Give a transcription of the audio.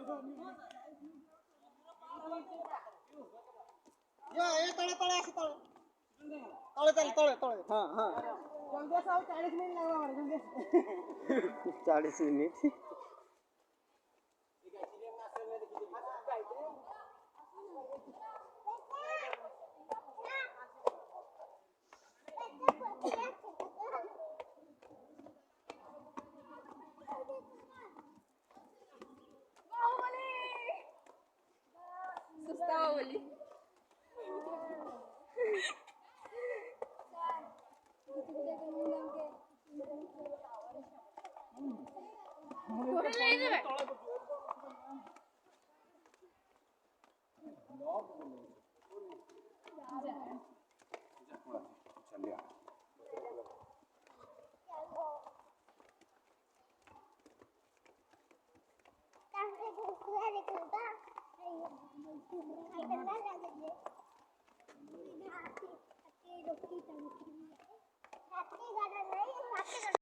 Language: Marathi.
ये तळे तळे असं तळे तळे तळे तळे हां हां जल्दी असाव 40 मिनिट लागला मला जल्दी 40 मिनिट Baहुबली